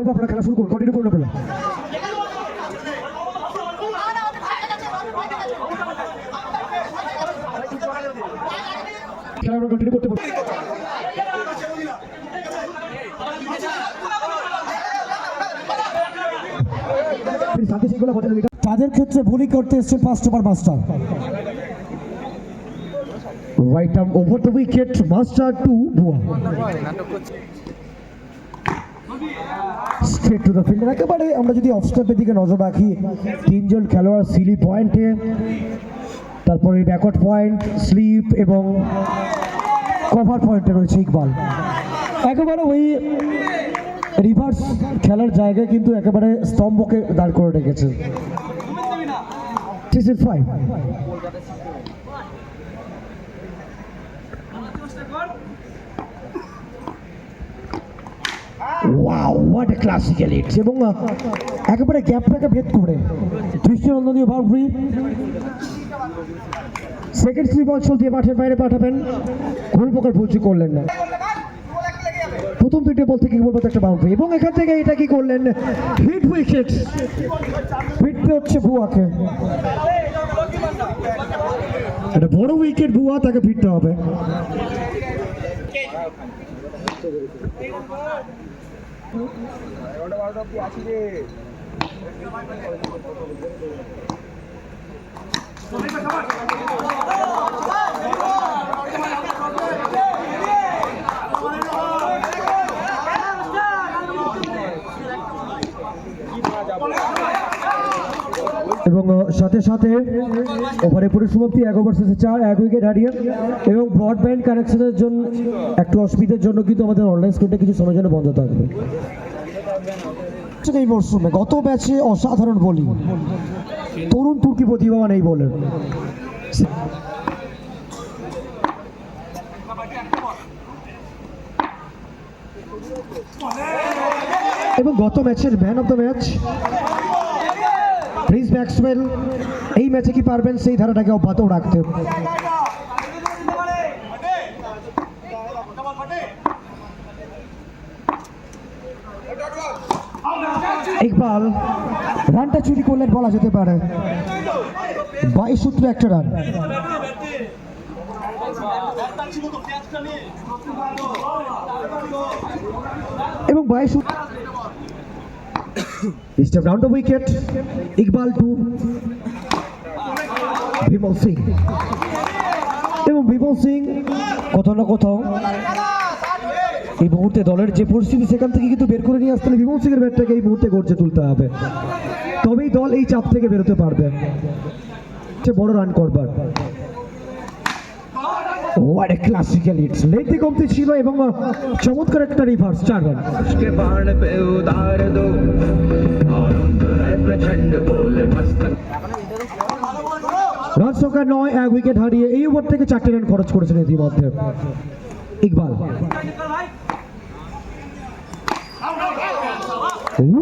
বলবো আপনারা খেলা শুরু করুন, কন্টিনিউ করুন আপনারা। খেলা আমরা কন্টিনিউ করতে পারবো। তাদের ক্ষেত্রে ভুলই করতে এসছে first over master. Right arm over the wicket, master to ভুয়া। Straight to the fielder. একেবারে আমরা যদি অফ স্টাম্পের দিকে নজর রাখি, তিনজন খেলোয়াড় সিলি পয়েন্টে, তারপরে ব্যাকওয়ার্ড পয়েন্ট, স্লিপ এবং কভার পয়েন্টে রয়েছে ইকবাল। একেবারে ওই রিভার্স খেলার জায়গায় কিন্তু একেবারে স্তম্ভকে দাঁড় করে রেখেছে। Wow, what a classical hit! এবং একেবারে গ্যাপটাকে ভেদ করে দৃষ্টিনন্দনীয় বাউন্ডারি। সেকেন্ড স্লিপ অঞ্চল দিয়ে মাঠের বাইরে পাঠাবেন, কোনো প্রকার ভুল করলেন না। প্রথম দুইটা বল থেকে বলবো একটা বাউন্ডারি, এবং এখান থেকে এটা কি করলেন, হিট উইকেট। ফিরতে হচ্ছে ভুয়াকে, এটা বড় উইকেট ভুয়া, তাকে ফিরতে হবে। এবং সাথে সাথে ওভারে পরিসমাপ্তি 1 ওভার শেষে 4, 1 উইকেট হারিয়ে। এবং ব্রডব্যান্ড কানেকশনের জন্য একটু অসুবিধার জন্য কিন্তু আমাদের অনলাইন স্ক্রিনটা কিছু সময়ের জন্য বন্ধ থাকবে। এই মরশুমে গত ম্যাচে অসাধারণ বোলিং, তরুণ তুর্কি প্রতিভাবান এই বোলার। এবং গত ম্যাচের man of the match Chris Maxwell, এই ম্যাচে কি পারবেন সেই ধারাটাকে অব্যাহত রাখতে? ইকবাল রানটা চুরি করলেন বলা যেতে পারে, 22 সূত্রে একটা রান। এবং 22 Step round the wicket, Iqbal to Bimal Singh। এবং বিমল সিং কোথাও না কোথাও এই মুহূর্তে দলের যে পরিস্থিতি সেখান থেকে কিন্তু বের করে নিয়ে আসতে হলে বিমল সিং এর ব্যাটটাকে এই মুহূর্তে গড়ে তুলতে হবে, তবেই দল এই চাপ থেকে বেরোতে পারবে, বড় রান করবার। What a classical hit! Lengthy কমতি ছিল এবং চমৎকার একটা রিভার্স 4 রান। রান সংখ্যা 9, 1 উইকেট হারিয়ে এই ওভার থেকে 4টে রান খরচ করেছেন ইতিমধ্যে ইকবাল।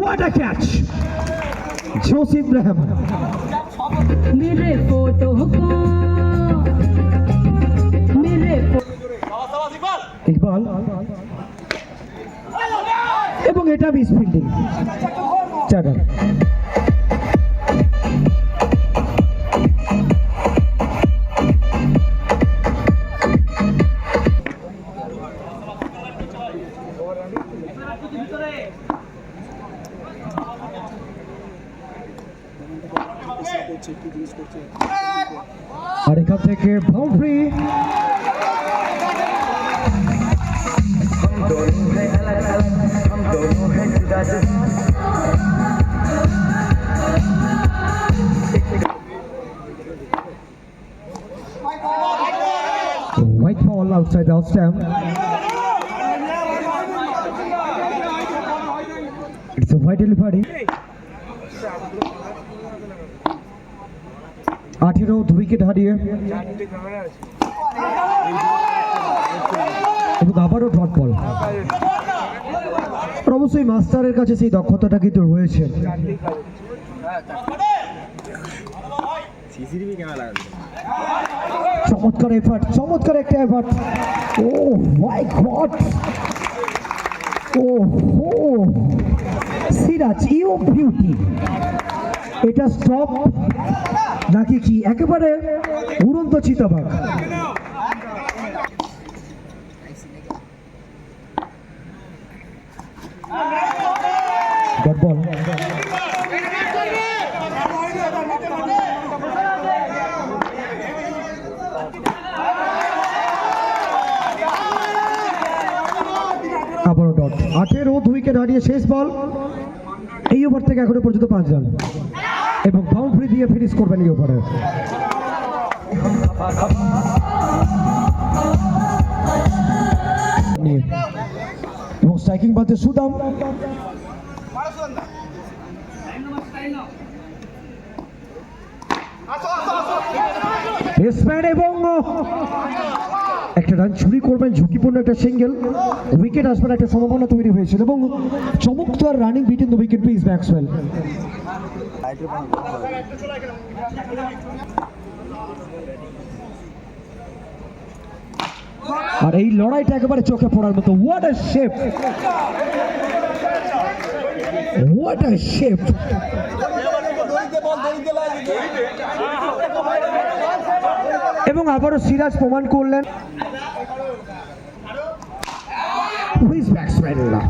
What a catch! জোসিফ রহমান। মেরে ফটো ইকবাল, এবং এটা মিস ফিল্ডিং, 4 রান। আর এখান থেকে boundary. White ball outside the off stamp. It's a white delivery. 18 wicket হারিয়ে এবং আবারও ডট বল। অবশ্যই মাস্টারের কাছে সেই দক্ষতাটা কিন্তু রয়েছে। চমৎকার এফার্ট, চমৎকার একটা effort. Oh my god, oh Siraj you beauty, এটা স্টপ নাকি কি? একেবারে উড়ন্ত চিতাবাঘ। বল আবারও ডট। 18 উইকেট হারিয়ে শেষ বল। এই ওভার থেকে এখনো পর্যন্ত 5 রান এবং বাউন্ডারি দিয়ে ফিনিশ করবেন এই ওভারে। এবং স্ট্রাইকিং বাজে সুদাম, এবং একটা রান চুরি করবেন, ঝুঁকিপূর্ণ একটা সিঙ্গেল, উইকেট আসবার একটা সম্ভাবনা তৈরি হয়েছিল এবং চমৎকার running between the wicket please Maxwell. আর এই লড়াইটা একেবারে চোখে পড়ার মতো। What a shape, what a shape. এবং আবারও সিরাজ প্রমাণ করলেন হুইজ ব্যাটসম্যানরা।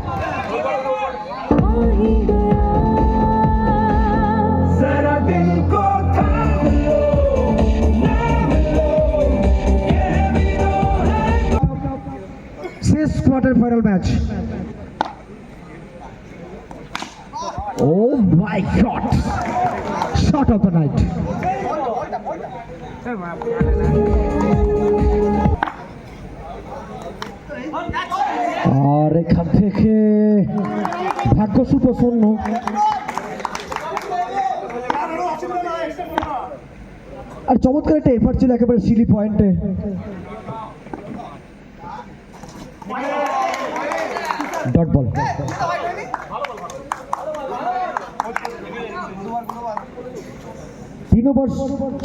শেষ quarter final match. Oh my God! Shot of the night. আর এখান থেকে ভাগ্য সুপ্রসন্ন। আর চমৎকার একটা এফার্ট ছিল একেবারে সিলি পয়েন্টে। Dot ball. 3 ওভার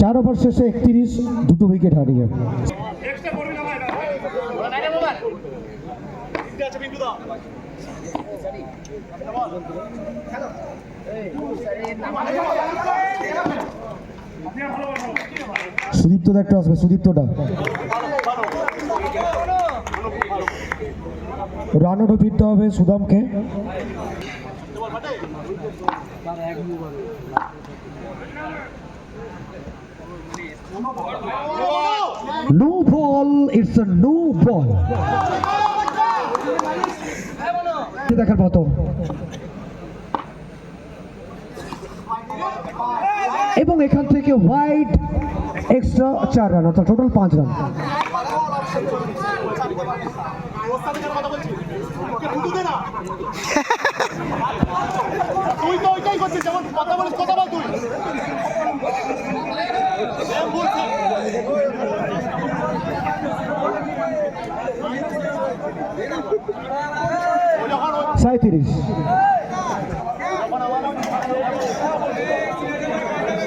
4 ওভার শেষে 31, 2 উইকেট হারিয়ে। সুদীপ্তদা একটা আসবে, সুদীপ্তদা রান আউটে ফিরতে হবে সুদামকে। No ball, it's a no ball. দেখার মতো। এবং এখান থেকে হোয়াইট এক্সট্রা 4 রান, অর্থাৎ টোটাল 5 রান। তুই তো ওইটাই করছিস, যেমন কথা বলিস, কথা বল তুই।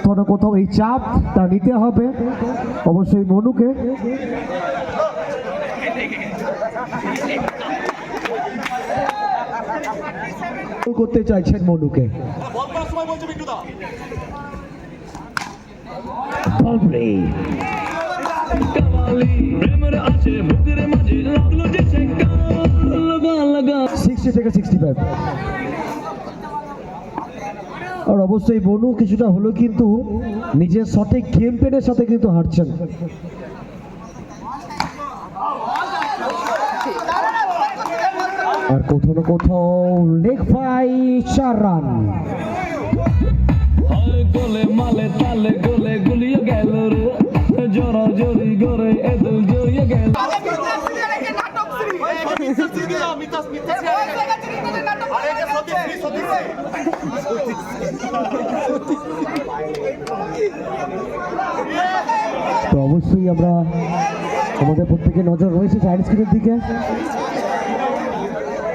কোনো কোথাও এই চাপটা নিতে হবে অবশ্যই মনুকে। করতে চাইছেন মনুকে। থেকে 65। আর অবশ্যই মনু কিছুটা হলো কিন্তু নিজের সঠিক গেম প্ল্যানের সাথে কিন্তু হারছেন। আর কোথাও না কোথাও লেগ বাই 4 রান। গোলে মালে তালে গোলে গুলিয়ে গেল রে, জোরা জোরি করে এদল জড়িয়ে গেল। তো অবশ্যই আমরা আমাদের প্রত্যেকের নজর রয়েছে চাইল্ড স্ক্রিনের দিকে,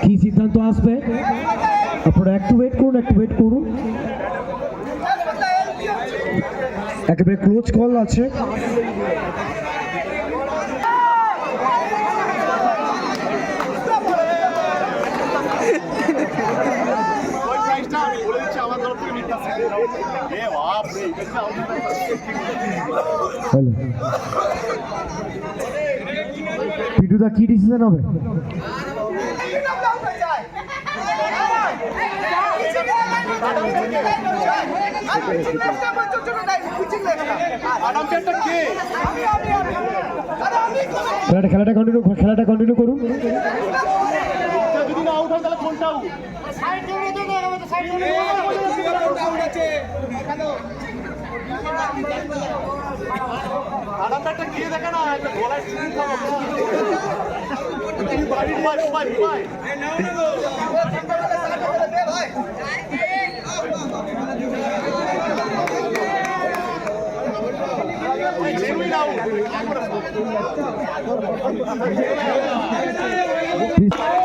কি সিদ্ধান্ত আসবে। আপনারা একটু ওয়েট করুন, একটু ওয়েট করুন। একেবারে ক্লোজ কল আছে। হ্যালো পিটুদা কি ডিসিশন হবে? খেলাটা কন্টিনিউ করুন। যদি না আউট হয় তাহলে কোনটা আউট? সাইড করে দে না, আমাদের সাইড করে দে। আরাম ব্যাটটা গিয়ে দেখে না, একটা গলায় চিনি খাওয়া। তুমি বাড়ি ভাই।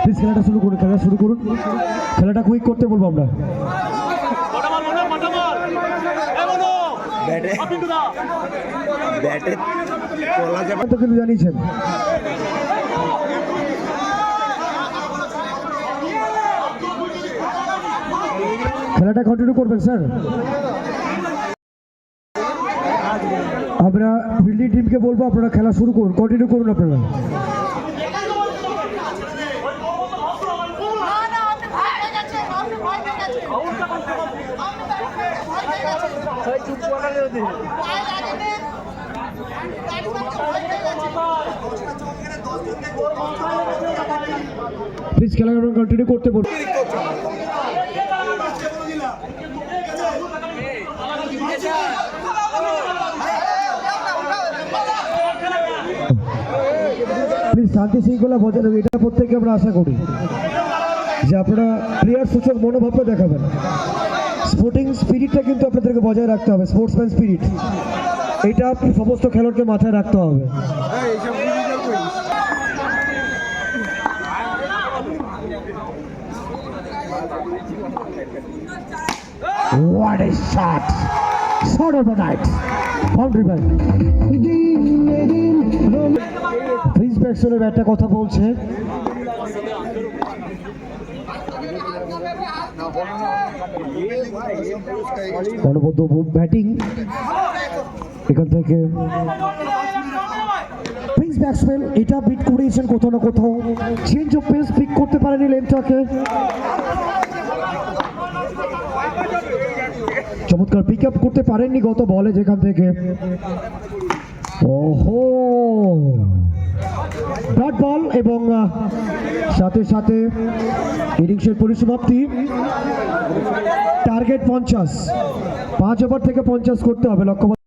প্লিজ খেলাটা শুরু করুন। খেলাটা কুইক করতে বলবো আমরা। ব্যাটে তোলা যাবে তো কিন্তু জানিয়েছেন খেলাটা কন্টিনিউ করবেন স্যার। আমরা ফিল্ডিং টিমকে বলবো আপনারা খেলা শুরু করুন, কন্টিনিউ করুন আপনারা। প্লিজ খেলা কন্টিনিউ করতে বলুন। প্লিজ শান্তি শৃঙ্খলা বজায় রাখুন, এটা প্রত্যেকে আমরা আশা করি যে আপনারা প্লেয়ার সূচক মনোভাবটা দেখাবেন। স্পোর্টিং স্পিরিটটা কিন্তু আপনাদেরকে বজায় রাখতে হবে, স্পোর্টসম্যান স্পিরিট, এটা সমস্ত খেলোয়াড়কে মাথায় রাখতে হবে। What a shot! Shot of the night. Boundary by prince ব্যাটসম্যানের একটা কথা বলছে, অনবদ্য ব্যাটিং এখান থেকে প্রিন্স ব্যাটসম্যান এটা বিট করেছেন কোথাও না কোথাও, চেঞ্জ অফ পেস পিক করতে পারেনি লেনটাকে, চমৎকার পিক আপ করতে পারেননি গত বলে যেখান থেকে। ওহো ডট বল এবং সাথে সাথে ইনিংসের পরিসমাপ্তি। টার্গেট 50, 5 ওভার থেকে 50 করতে হবে লক্ষ্য।